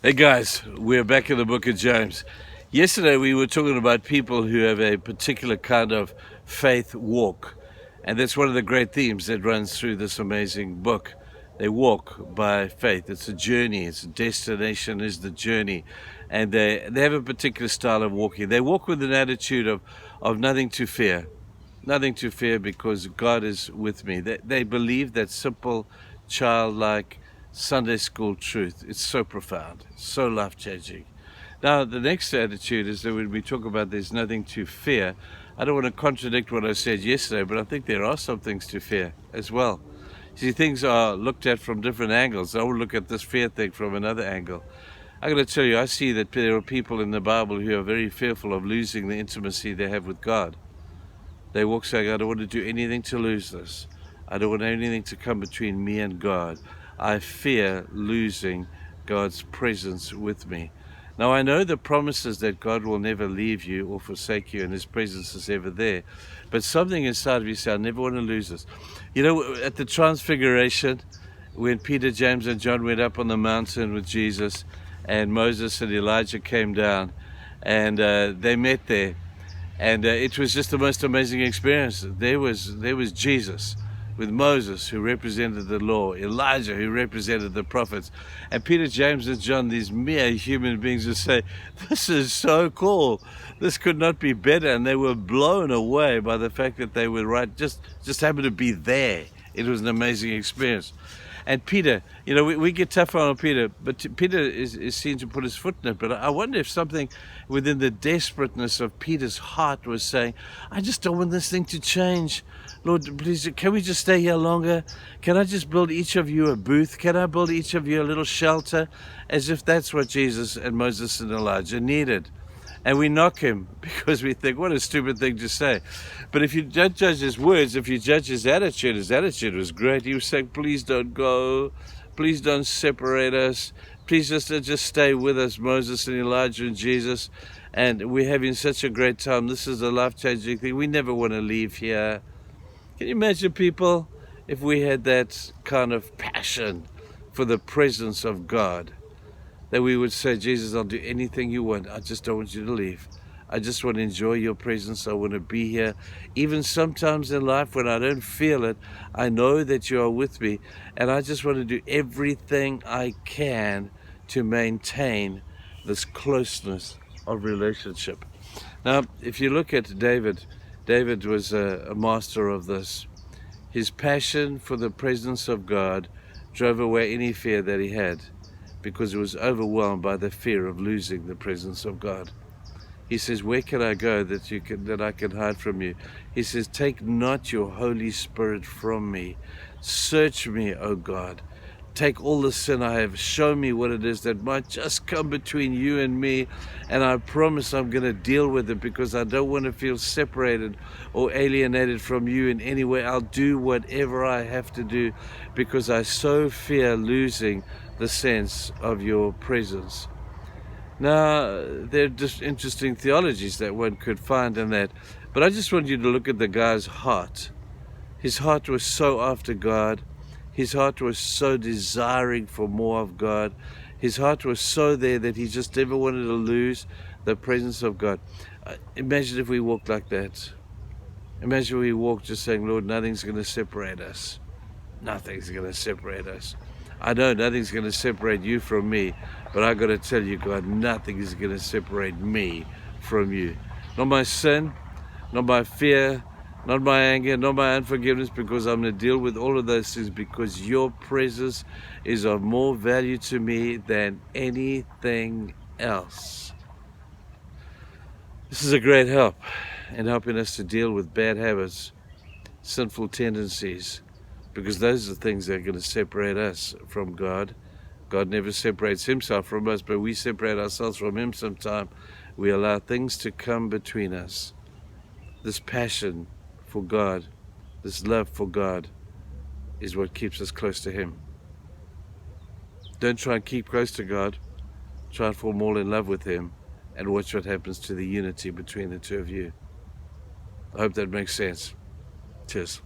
Hey guys, we're back in the book of James. Yesterday we were talking about people who have a particular kind of faith walk. And that's one of the great themes that runs through this amazing book. They walk by faith. It's a journey. It's a destination is the journey. And they have a particular style of walking. They walk with an attitude of nothing to fear. Nothing to fear because God is with me. They believe that simple, childlike Sunday school truth. It's so profound, so life-changing. Now, the next attitude is that when we talk about there's nothing to fear, I don't want to contradict what I said yesterday, but I think there are some things to fear as well. See, things are looked at from different angles. I will look at this fear thing from another angle. I'm going to tell you, I see that there are people in the Bible who are very fearful of losing the intimacy they have with God. They walk saying, I don't want to do anything to lose this. I don't want anything to come between me and God. I fear losing God's presence with me. Now, I know the promises that God will never leave you or forsake you and His presence is ever there. But something inside of you says, I never want to lose this. You know, at the Transfiguration, when Peter, James, and John went up on the mountain with Jesus, and Moses and Elijah came down, and they met there. And it was just the most amazing experience. There was Jesus with Moses, who represented the law, Elijah, who represented the prophets, and Peter, James, and John, these mere human beings, who say, this is so cool. This could not be better. And they were blown away by the fact that they were right, just happened to be there. It was an amazing experience. And Peter, you know, we get tough on Peter, but Peter is seen to put his foot in it. But I wonder if something within the desperateness of Peter's heart was saying, I just don't want this thing to change. Lord, please, can we just stay here longer? Can I just build each of you a booth? Can I build each of you a little shelter? As if that's what Jesus and Moses and Elijah needed. And we knock him because we think, what a stupid thing to say. But if you don't judge his words, if you judge his attitude was great. He was saying, please don't go. Please don't separate us. Please just stay with us, Moses and Elijah and Jesus. And we're having such a great time. This is a life-changing thing. We never want to leave here. Can you imagine, people, if we had that kind of passion for the presence of God? That we would say, Jesus, I'll do anything you want. I just don't want you to leave. I just want to enjoy your presence. I want to be here. Even sometimes in life when I don't feel it, I know that you are with me. And I just want to do everything I can to maintain this closeness of relationship. Now, if you look at David, David was a master of this. His passion for the presence of God drove away any fear that he had, because he was overwhelmed by the fear of losing the presence of God. He says, where can I go that I can hide from you? He says, take not your Holy Spirit from me. Search me, O God. Take all the sin I have. Show me what it is that might just come between you and me. And I promise I'm going to deal with it, because I don't want to feel separated or alienated from you in any way. I'll do whatever I have to do, because I so fear losing the sense of your presence. Now, there are just interesting theologies that one could find in that. But I just want you to look at the guy's heart. His heart was so after God. His heart was so desiring for more of God. His heart was so there that he just never wanted to lose the presence of God. Imagine if we walked like that. Imagine we walked just saying, Lord, nothing's going to separate us. Nothing's going to separate us. I know nothing's going to separate you from me, but I got to tell you, God, nothing is going to separate me from you. Not my sin, not my fear, not my anger, not my unforgiveness, because I'm going to deal with all of those things, because your presence is of more value to me than anything else. This is a great help in helping us to deal with bad habits, sinful tendencies, because those are the things that are going to separate us from God. God never separates himself from us, but we separate ourselves from him sometimes. We allow things to come between us. This passion for God, this love for God, is what keeps us close to him. Don't try and keep close to God. Try and fall more in love with him, and watch what happens to the unity between the two of you. I hope that makes sense. Cheers.